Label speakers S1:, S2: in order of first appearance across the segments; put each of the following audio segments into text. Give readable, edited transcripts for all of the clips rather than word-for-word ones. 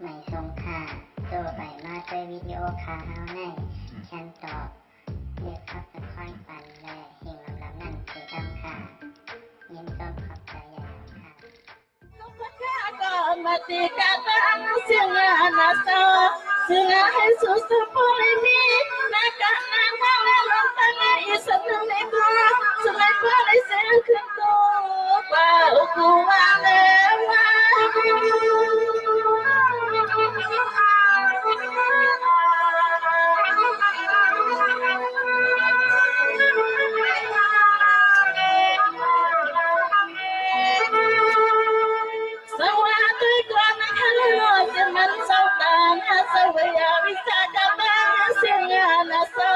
S1: ไม่ทรงค่าตัวใบมาด้วยวิดีโอคาเฮาในฉันตอบเรียกขับตะค่อยปันและเฮงลำนั่นคือดำค่ะยินต้นขอบใจใหญ่ค่ะ
S2: Singa Jesus polimi naka naka lantana isatune ko sunai pare senkuto pa ukuwane wa Sawatu kona kallo zaman sautana sawaya bisa kabang singana sa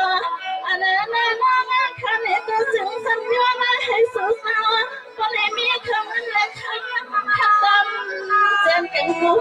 S2: anana nana kane to sing samyana Jesus na polemi kaman la khatam sen ken ku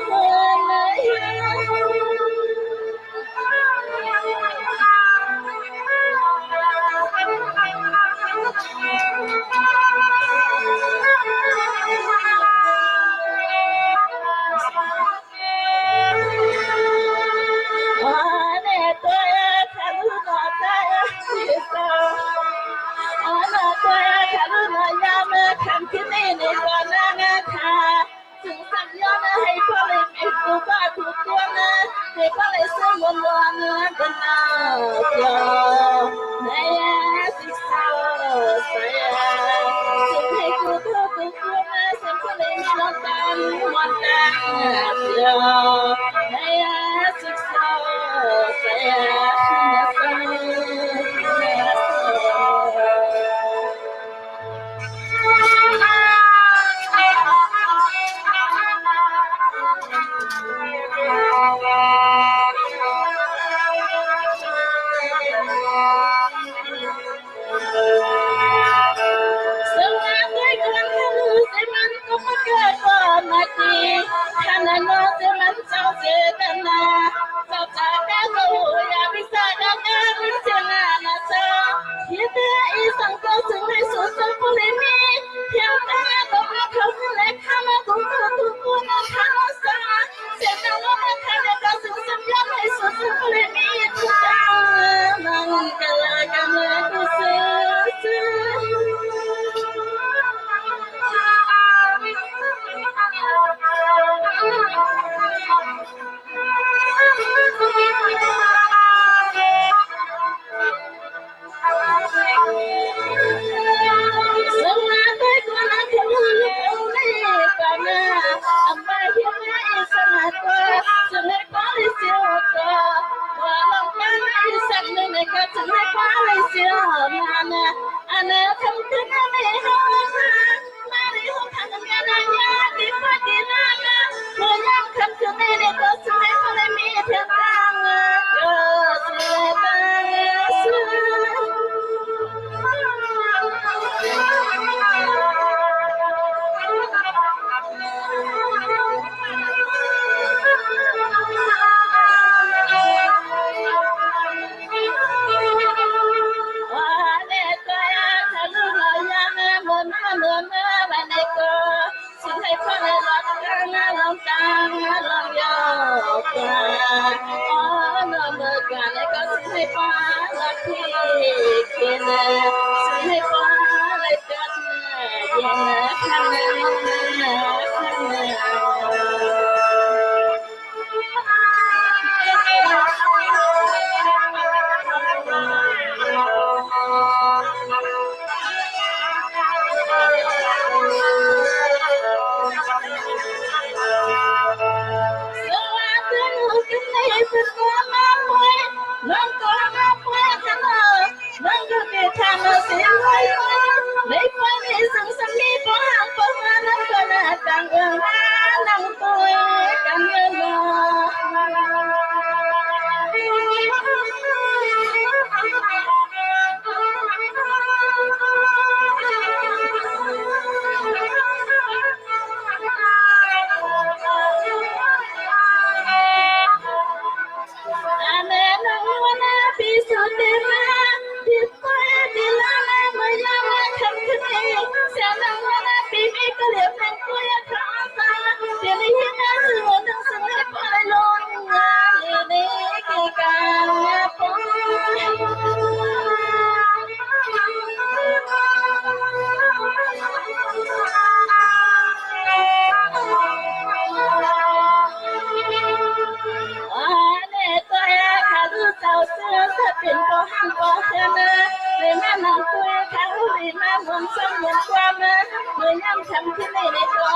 S2: ำที่นี่ในตัว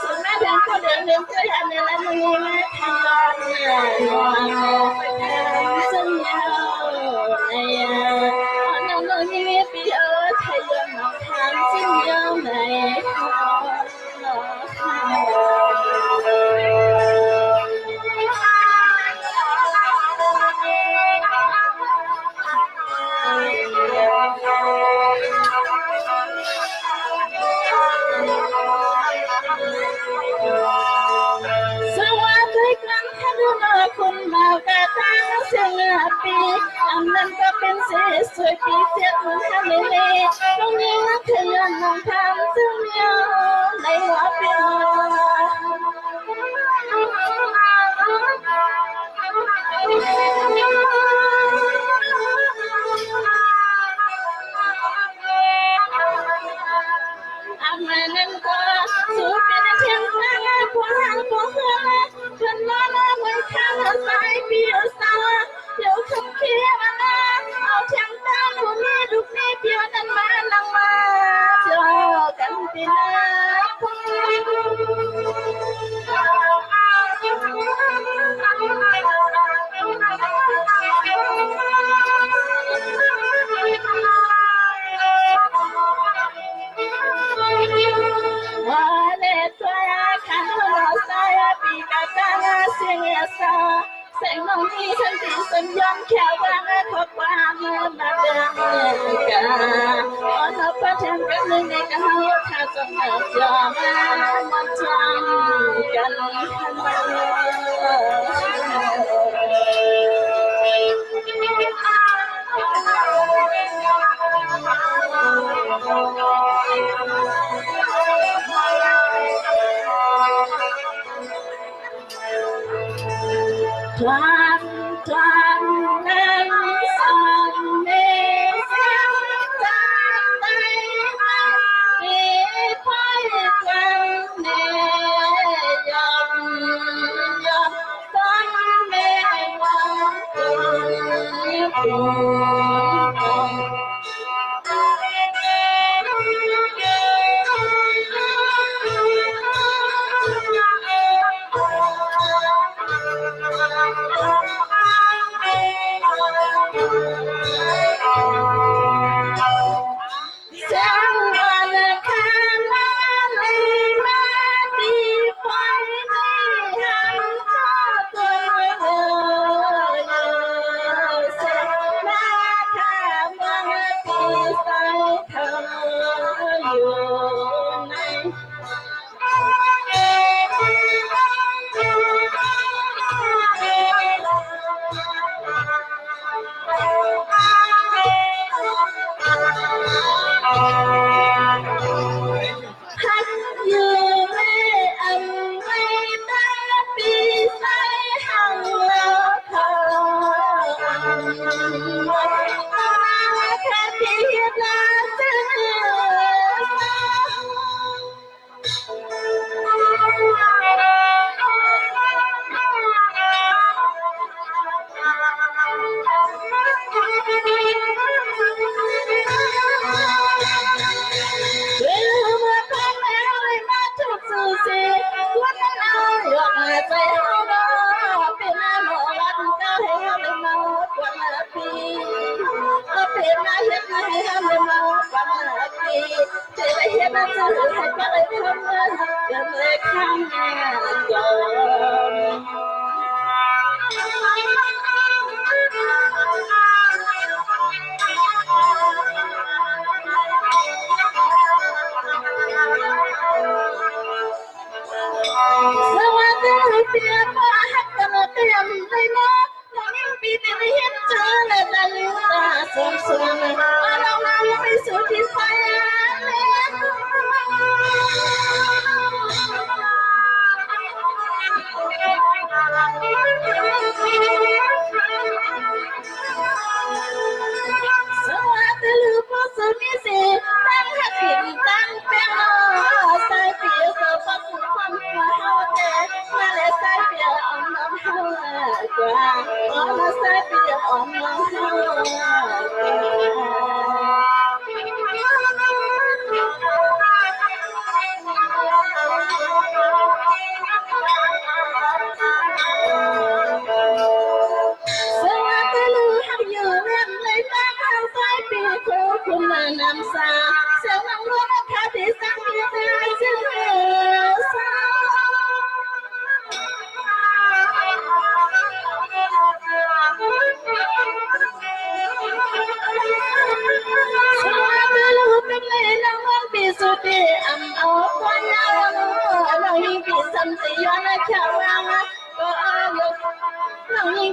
S2: สุดแม่ถึงคนเดินเดินช่วยอันในละมือแม่ทำรอดไปทำสัญญาในน้องน้องนี่ปีไทยยอมน้องทำสัญญาในคุณมากระตั้งเสียงปีอันนั้นก็เป็นเสียสวยปีเสียเหมือนทะเลตรงนี้นักเธอยังน้องทำซึ่งยาวในหัวเป็นนั้นก็สู้เป็นเพียงแค่พวกเราพวกเราจนมาไว้ข้างสายเปียสาวเดี๋ยวคำเคียมาเอาเชียงตาหนูนี่ลูกนี่เปียนั้นมาลังมาเจอกันปีหน้าวาเลตัวขันเราสายปีกตาเสียสาแสงน้องนี่ฉันที่สัญญาณแค่ว่าขอความมาเดินกันอ๋อเราพัฒนากันในกันเราถ้าจะมาจอมาจำกันคลานคลานนั้นสั่งเมษาจางใจปีพายกลางเนยยอมต้นเมวังตุน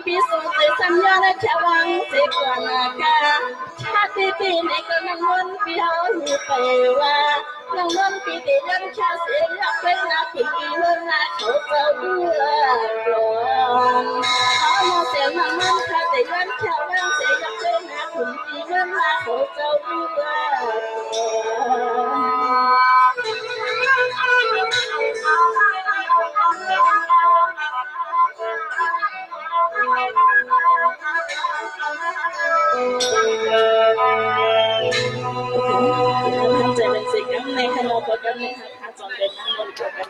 S2: ปีสูงใจสัญญาและแค่วังเสียกว่านาคาชาติปีนี้ก็นั่งวนปีเฮาอยู่ไปว่านั่งวนปีเดียนชาเสียอยากเป็นนาปีปีเมื่อนาเขาเจ้าดูแลกลอนเขาโมเสียนั่งวนชาเดียนชาวังเสียอยากเป็นนาปีปีเมื่อนาเขาเจ้าดูแลกทำใจเป็นสิ่งนั้นในขณะประกันในหาขาจอนเป็นนั่งบนประกัน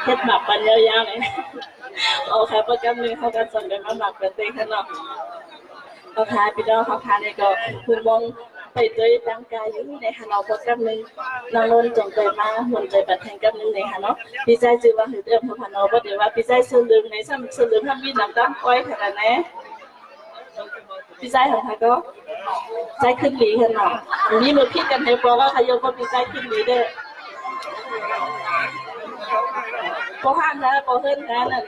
S2: เฮ็ดหมักปันยาวๆเลยโอเคประกันหนึ่งเขากันจอนเป็นมาหมักเป็นตีขนมโอเคพี่น้องเขาทานในก็คุณมองไปด้วยร่างกายอยู่ในขณะประกันหนึ่งนางล้นจงใจมาหุ่นใจบัดแทงกับหนึ่งในขณะพี่ใจจือว่าหือเดิมพนอว่าเดี๋ยวว่าพี่ใจสลืมในซ้ำสลืมทำมีน้ำตั้งก้อยขนาดไหนพี่ใจของใครก็ใจขึ้นหลีขนาดนี้มือพิดกันให้พอว่าใครยกก็พี่ใจขึ้นหลีเด้อพอห้ามแล้วพอเฮิร์นแล้วนั่น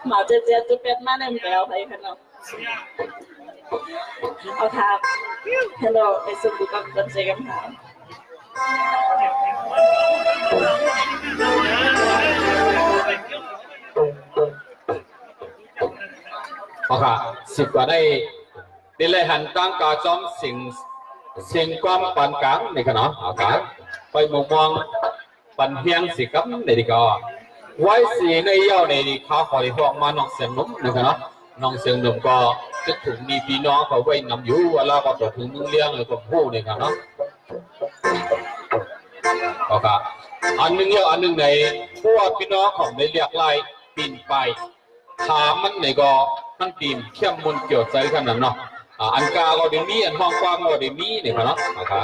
S2: หมาเจ๊จะเป็นมาเน่นแปลไปขนาดเอาทางฮัลโหลไปส่งดูกับคนใจกันค่ะ
S3: โอเคสิบกว่าได้เลยหันกลางกาจอมสิ่งความปันกลางนี่กันเนาะโอเคไปมองปันเพียงสิกับในดีก็ไว้สีในเย้าในดีข้าขอที่พวกมาน้องเสียงนุ่มนี่กันเนาะน้องเสียงนุ่มก็จะถึงมีพี่น้องเขาไว้นำอยู่เวลาก็จะถึงมึงเลี้ยงเลยก็พูดนี่กันเนาะโอเคอันนึงเยอะอันนึงในพวกพี่น้องของในเรียกไล่ปีนไปถามมันในก็มันปีนเข้มมุนเกี่ยวใจกันนั่นเนาะอันกาก็เดี๋ยวนี้อันห้องกว้างก็เดี๋ยวนี้นี่กันเนาะโอเค